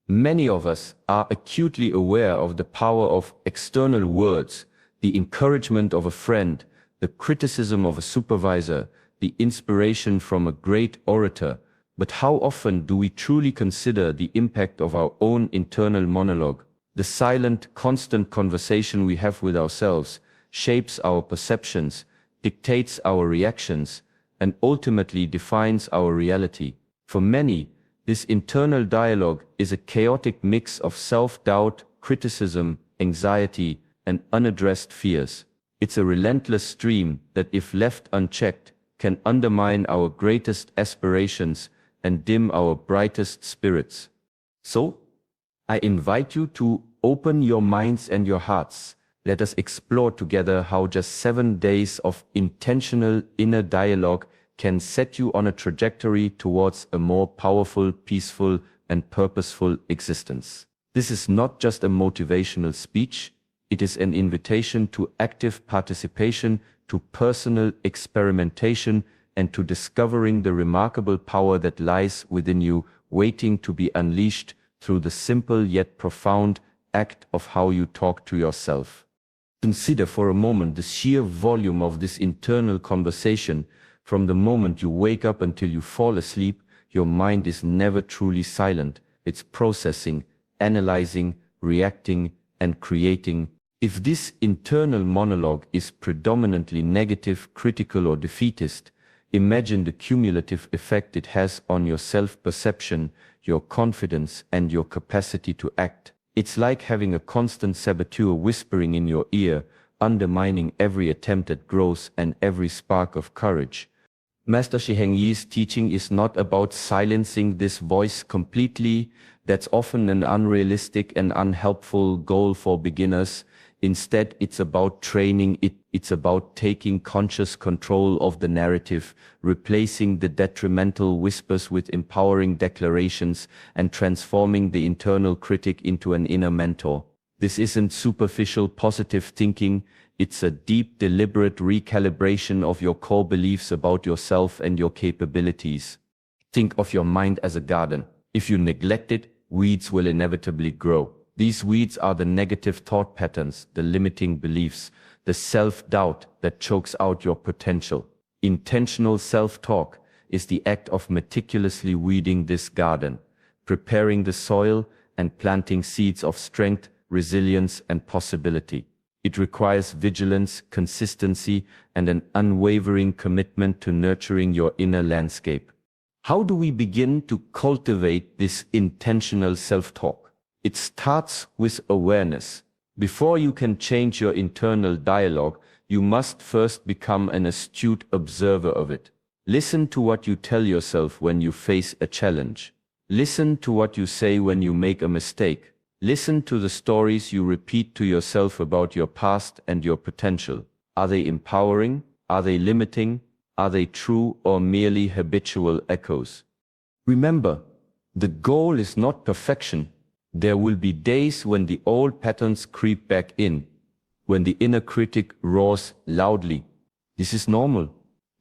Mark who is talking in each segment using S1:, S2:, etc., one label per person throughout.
S1: Many of us are acutely aware of the power of external words, the encouragement of a friend, the criticism of a supervisor, the inspiration from a great orator. But how often do we truly consider the impact of our own internal monologue? The silent, constant conversation we have with ourselves shapes our perceptions, dictates our reactions, and ultimately defines our reality. For many, this internal dialogue is a chaotic mix of self-doubt, criticism, anxiety, and unaddressed fears. It's a relentless stream that, if left unchecked, can undermine our greatest aspirations and dim our brightest spirits. So, I invite you to open your minds and your hearts. Let us explore together how just 7 days of intentional inner dialogue can set you on a trajectory towards a more powerful, peaceful, and purposeful existence. This is not just a motivational speech, it is an invitation to active participation, to personal experimentation, and to discovering the remarkable power that lies within you, waiting to be unleashed through the simple yet profound act of how you talk to yourself. Consider for a moment the sheer volume of this internal conversation. From the moment you wake up until you fall asleep, your mind is never truly silent. It's processing, analyzing, reacting, and creating. If this internal monologue is predominantly negative, critical, or defeatist, imagine the cumulative effect it has on your self-perception, your confidence, and your capacity to act. It's like having a constant saboteur whispering in your ear, undermining every attempt at growth and every spark of courage. Master Shi Heng Yi's teaching is not about silencing this voice completely. That's often an unrealistic and unhelpful goal for beginners. Instead, it's about training it. It's about taking conscious control of the narrative, replacing the detrimental whispers with empowering declarations, and transforming the internal critic into an inner mentor. This isn't superficial positive thinking. It's a deep, deliberate recalibration of your core beliefs about yourself and your capabilities. Think of your mind as a garden. If you neglect it, weeds will inevitably grow. These weeds are the negative thought patterns, the limiting beliefs, the self-doubt that chokes out your potential. Intentional self-talk is the act of meticulously weeding this garden, preparing the soil and planting seeds of strength, resilience, and possibility. It requires vigilance, consistency, and an unwavering commitment to nurturing your inner landscape. How do we begin to cultivate this intentional self-talk? It starts with awareness. Before you can change your internal dialogue, you must first become an astute observer of it. Listen to what you tell yourself when you face a challenge. Listen to what you say when you make a mistake. Listen to the stories you repeat to yourself about your past and your potential. Are they empowering? Are they limiting? Are they true or merely habitual echoes? Remember, the goal is not perfection. There will be days when the old patterns creep back in, when the inner critic roars loudly. This is normal.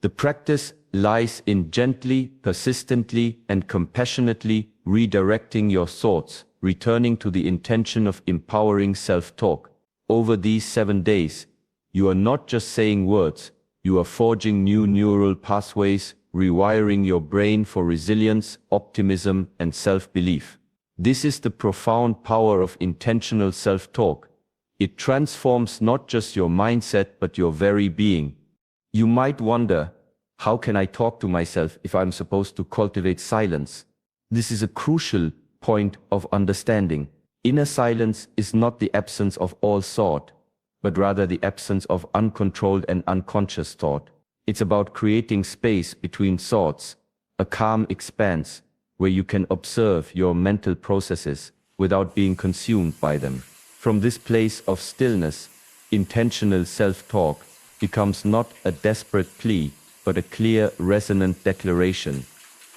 S1: The practice lies in gently, persistently, and compassionately redirecting your thoughts, returning to the intention of empowering self-talk. Over these 7 days, you are not just saying words, you are forging new neural pathways, rewiring your brain for resilience, optimism, and self-belief. This is the profound power of intentional self-talk. It transforms not just your mindset but your very being. You might wonder, how can I talk to myself if I'm supposed to cultivate silence? This is a crucial point of understanding. Inner silence is not the absence of all thought, but rather the absence of uncontrolled and unconscious thought. It's about creating space between thoughts, a calm expanse where you can observe your mental processes without being consumed by them. From this place of stillness, intentional self-talk becomes not a desperate plea, but a clear, resonant declaration.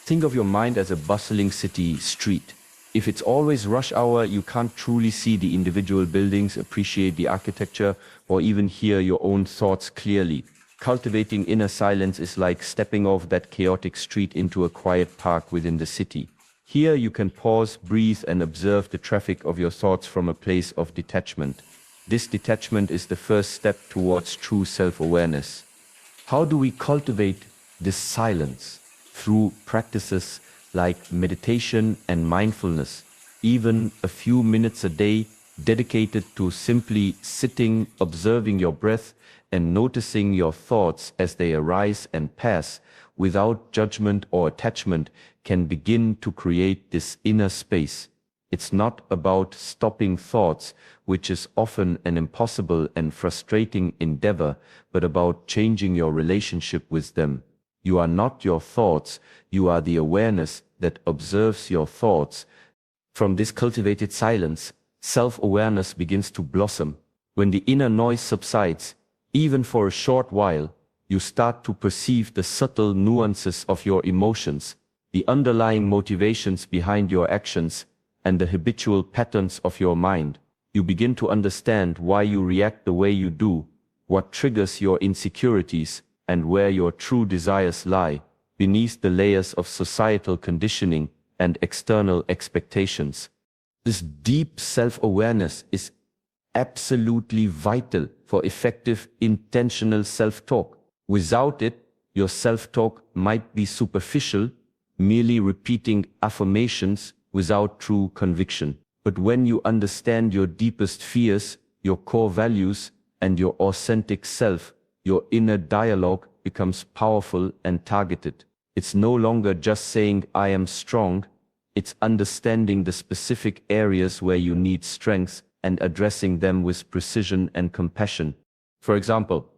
S1: Think of your mind as a bustling city street. If it's always rush hour, you can't truly see the individual buildings, appreciate the architecture, or even hear your own thoughts clearly. Cultivating inner silence is like stepping off that chaotic street into a quiet park within the city. Here you can pause, breathe, and observe the traffic of your thoughts from a place of detachment. This detachment is the first step towards true self-awareness. How do we cultivate this silence? Through practices like meditation and mindfulness. Even a few minutes a day dedicated to simply sitting, observing your breath, and noticing your thoughts as they arise and pass without judgment or attachment can begin to create this inner space. It's not about stopping thoughts, which is often an impossible and frustrating endeavor, but about changing your relationship with them. You are not your thoughts, you are the awareness that observes your thoughts. From this cultivated silence, self-awareness begins to blossom. When the inner noise subsides, even for a short while, you start to perceive the subtle nuances of your emotions, the underlying motivations behind your actions, and the habitual patterns of your mind. You begin to understand why you react the way you do, what triggers your insecurities, and where your true desires lie, beneath the layers of societal conditioning and external expectations. This deep self-awareness is absolutely vital for effective, intentional self-talk. Without it, your self-talk might be superficial, merely repeating affirmations without true conviction. But when you understand your deepest fears, your core values, and your authentic self, your inner dialogue becomes powerful and targeted. It's no longer just saying, "I am strong." It's understanding the specific areas where you need strength and addressing them with precision and compassion. For example,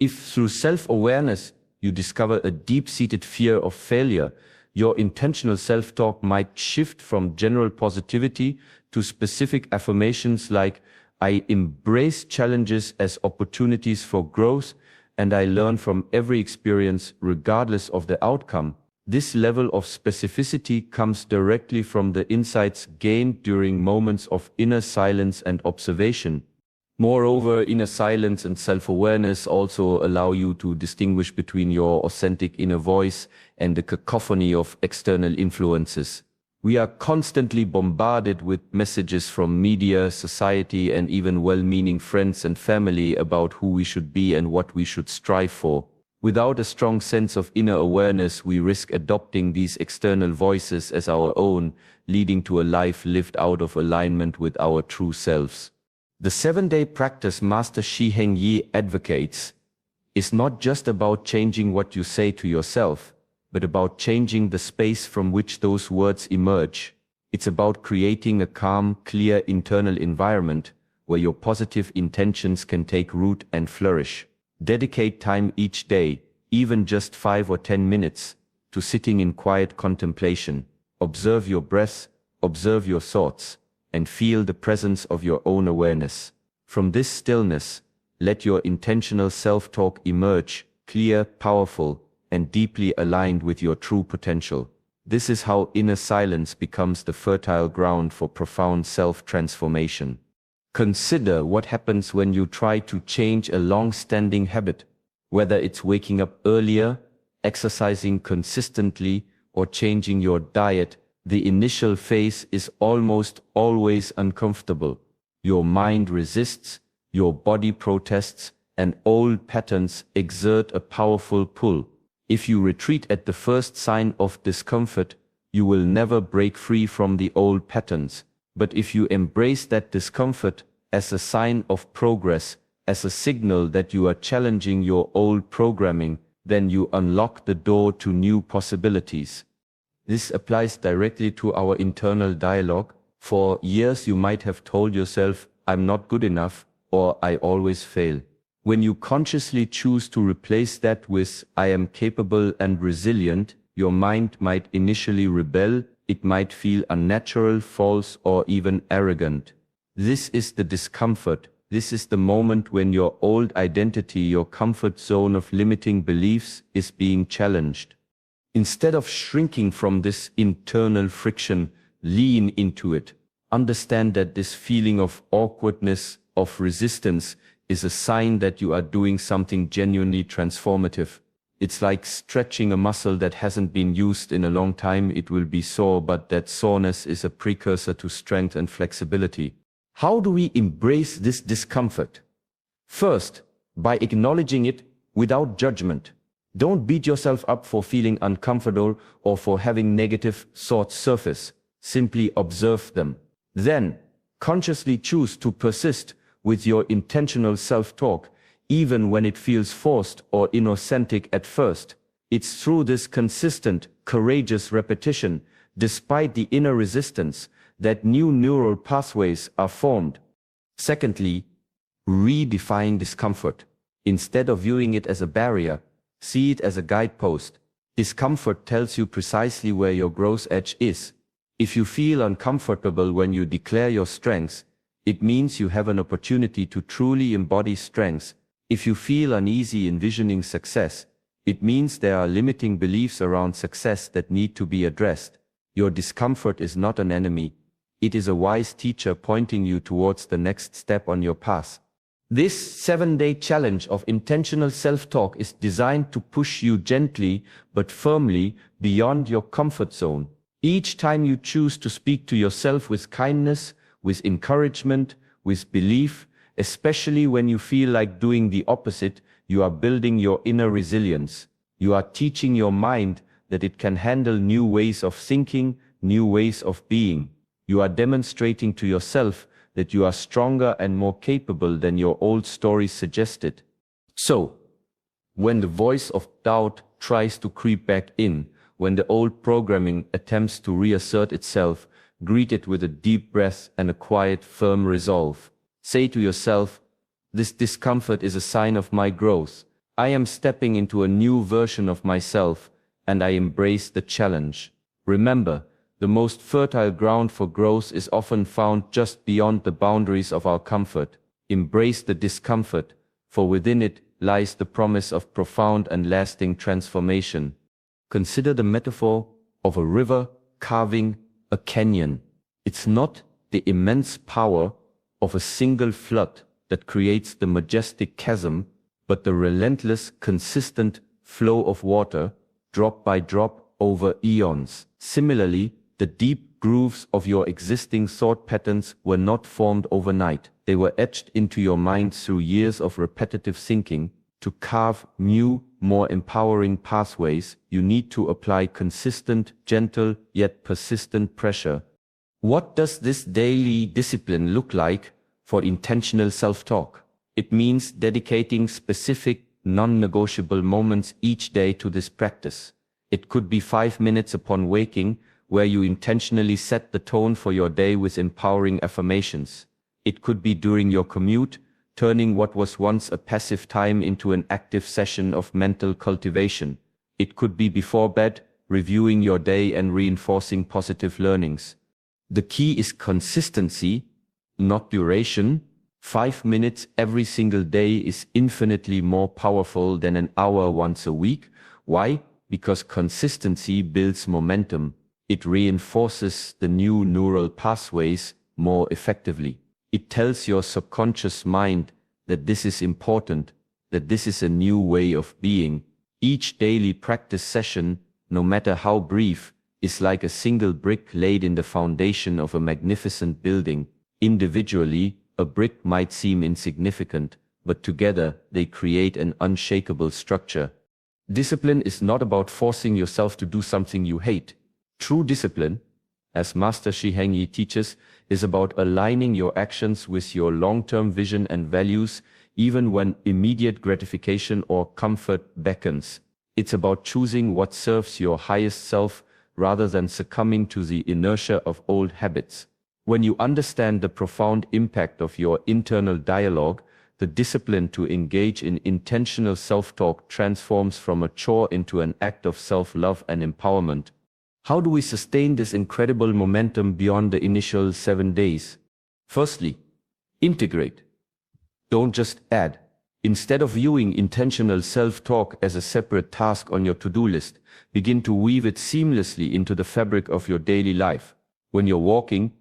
S1: if through self-awareness you discover a deep-seated fear of failure, your intentional self-talk might shift from general positivity to specific affirmations like, "I embrace challenges as opportunities for growth, and I learn from every experience regardless of the outcome." This level of specificity comes directly from the insights gained during moments of inner silence and observation. Moreover, inner silence and self-awareness also allow you to distinguish between your authentic inner voice and the cacophony of external influences. We are constantly bombarded with messages from media, society, and even well-meaning friends and family about who we should be and what we should strive for. Without a strong sense of inner awareness, we risk adopting these external voices as our own, leading to a life lived out of alignment with our true selves. The 7-day practice Master Shi Heng Yi advocates is not just about changing what you say to yourself, but about changing the space from which those words emerge. It's about creating a calm, clear internal environment where your positive intentions can take root and flourish. Dedicate time each day, even just 5 or 10 minutes, to sitting in quiet contemplation. Observe your breath, observe your thoughts, and feel the presence of your own awareness. From this stillness, let your intentional self-talk emerge, clear, powerful, and deeply aligned with your true potential. This is how inner silence becomes the fertile ground for profound self-transformation. Consider what happens when you try to change a long-standing habit, whether it's waking up earlier, exercising consistently, or changing your diet. The initial phase is almost always uncomfortable. Your mind resists, your body protests, and old patterns exert a powerful pull. If you retreat at the first sign of discomfort, you will never break free from the old patterns. But if you embrace that discomfort as a sign of progress, as a signal that you are challenging your old programming, then you unlock the door to new possibilities. This applies directly to our internal dialogue. For years you might have told yourself, "I'm not good enough," or "I always fail." When you consciously choose to replace that with, "I am capable and resilient," your mind might initially rebel. It might feel unnatural, false, or even arrogant. This is the discomfort. This is the moment when your old identity, your comfort zone of limiting beliefs, is being challenged. Instead of shrinking from this internal friction, lean into it. Understand that this feeling of awkwardness, of resistance, is a sign that you are doing something genuinely transformative. It's like stretching a muscle that hasn't been used in a long time. It will be sore, but that soreness is a precursor to strength and flexibility. How do we embrace this discomfort? First, by acknowledging it without judgment. Don't beat yourself up for feeling uncomfortable or for having negative thoughts surface. Simply observe them. Then, consciously choose to persist with your intentional self-talk, even when it feels forced or inauthentic at first. It's through this consistent, courageous repetition, despite the inner resistance, that new neural pathways are formed. Secondly, redefine discomfort. Instead of viewing it as a barrier, see it as a guidepost. Discomfort tells you precisely where your growth edge is. If you feel uncomfortable when you declare your strengths, it means you have an opportunity to truly embody strengths. If you feel uneasy envisioning success, it means there are limiting beliefs around success that need to be addressed. Your discomfort is not an enemy. It is a wise teacher pointing you towards the next step on your path. This 7-day challenge of intentional self-talk is designed to push you gently but firmly beyond your comfort zone. Each time you choose to speak to yourself with kindness, with encouragement, with belief, especially when you feel like doing the opposite, you are building your inner resilience. You are teaching your mind that it can handle new ways of thinking, new ways of being. You are demonstrating to yourself that you are stronger and more capable than your old stories suggested. So, when the voice of doubt tries to creep back in, when the old programming attempts to reassert itself, greet it with a deep breath and a quiet, firm resolve. Say to yourself, this discomfort is a sign of my growth. I am stepping into a new version of myself, and I embrace the challenge. Remember, the most fertile ground for growth is often found just beyond the boundaries of our comfort. Embrace the discomfort, for within it lies the promise of profound and lasting transformation. Consider the metaphor of a river carving a canyon. It's not the immense power of a single flood that creates the majestic chasm, but the relentless, consistent flow of water, drop by drop over eons. Similarly, the deep grooves of your existing thought patterns were not formed overnight. They were etched into your mind through years of repetitive thinking. To carve new, more empowering pathways, you need to apply consistent, gentle, yet persistent pressure. What does this daily discipline look like for intentional self-talk? It means dedicating specific, non-negotiable moments each day to this practice. It could be 5 minutes upon waking, where you intentionally set the tone for your day with empowering affirmations. It could be during your commute, turning what was once a passive time into an active session of mental cultivation. It could be before bed, reviewing your day and reinforcing positive learnings. The key is consistency, not duration. 5 minutes every single day is infinitely more powerful than an hour once a week. Why? Because consistency builds momentum. It reinforces the new neural pathways more effectively. It tells your subconscious mind that this is important, that this is a new way of being. Each daily practice session, no matter how brief, is like a single brick laid in the foundation of a magnificent building. Individually, a brick might seem insignificant, but together they create an unshakable structure. Discipline is not about forcing yourself to do something you hate. True discipline, as Master Shi Heng Yi teaches, is about aligning your actions with your long-term vision and values, even when immediate gratification or comfort beckons. It's about choosing what serves your highest self rather than succumbing to the inertia of old habits. When you understand the profound impact of your internal dialogue, the discipline to engage in intentional self-talk transforms from a chore into an act of self-love and empowerment. How do we sustain this incredible momentum beyond the initial 7 days? Firstly, integrate. Don't just add. Instead of viewing intentional self-talk as a separate task on your to-do list, begin to weave it seamlessly into the fabric of your daily life. When you're walking,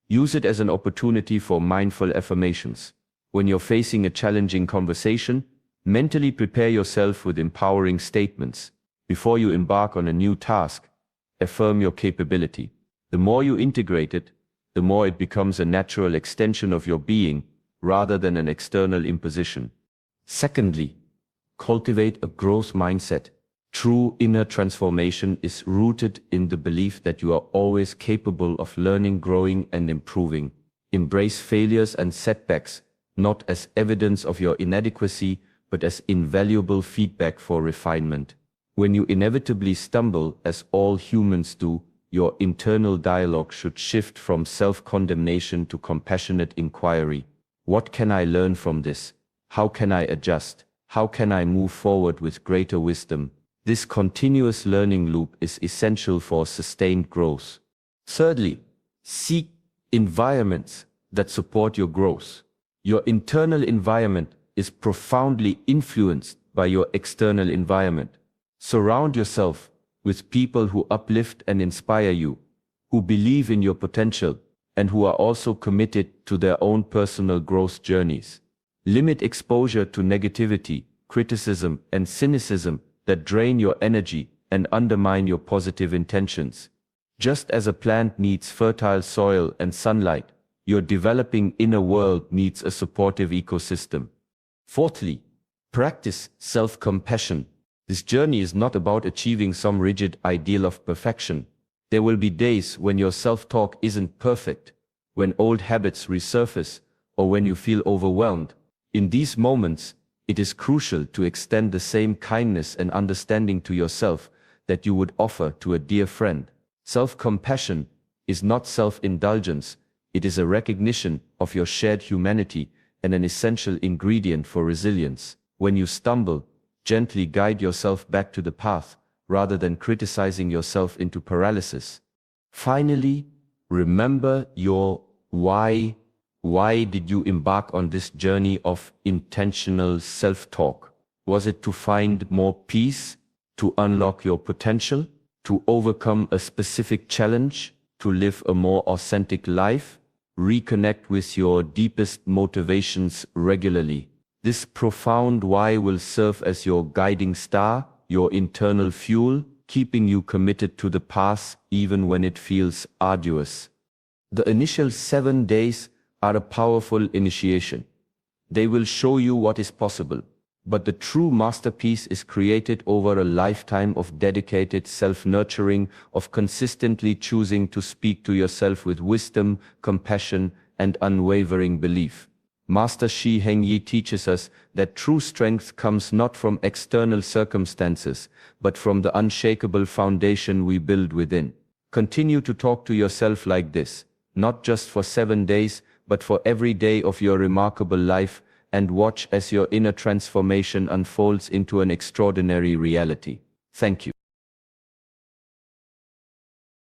S1: use it as an opportunity for mindful affirmations. When you're facing a challenging conversation, Mentally prepare yourself with empowering statements. Before you embark on a new task, affirm your capability. The more you integrate it, the more it becomes a natural extension of your being rather than an external imposition. Secondly, cultivate a growth mindset. True inner transformation is rooted in the belief that you are always capable of learning, growing, and improving. Embrace failures and setbacks, not as evidence of your inadequacy, but as invaluable feedback for refinement. When you inevitably stumble, as all humans do, your internal dialogue should shift from self-condemnation to compassionate inquiry. What can I learn from this? How can I adjust? How can I move forward with greater wisdom? This continuous learning loop is essential for sustained growth. Thirdly, seek environments that support your growth. Your internal environment is profoundly influenced by your external environment. Surround yourself with people who uplift and inspire you, who believe in your potential, and who are also committed to their own personal growth journeys. Limit exposure to negativity, criticism, and cynicism that drain your energy and undermine your positive intentions. Just as a plant needs fertile soil and sunlight, your developing inner world needs a supportive ecosystem. Fourthly, practice self-compassion. This journey is not about achieving some rigid ideal of perfection. There will be days when your self-talk isn't perfect, when old habits resurface, or when you feel overwhelmed. In these moments, it is crucial to extend the same kindness and understanding to yourself that you would offer to a dear friend. Self-compassion is not self-indulgence, it is a recognition of your shared humanity and an essential ingredient for resilience. When you stumble, gently guide yourself back to the path, rather than criticizing yourself into paralysis. Finally, remember your why. Why did you embark on this journey of intentional self-talk? Was it to find more peace, to unlock your potential, to overcome a specific challenge, to live a more authentic life? Reconnect with your deepest motivations regularly. This profound why will serve as your guiding star, your internal fuel, keeping you committed to the path even when it feels arduous. The initial 7 days are a powerful initiation. They will show you what is possible. But the true masterpiece is created over a lifetime of dedicated self-nurturing, of consistently choosing to speak to yourself with wisdom, compassion, and unwavering belief. Master Shi Heng Yi teaches us that true strength comes not from external circumstances, but from the unshakable foundation we build within. Continue to talk to yourself like this, not just for 7 days, but for every day of your remarkable life, and watch as your inner transformation unfolds into an extraordinary reality. Thank you.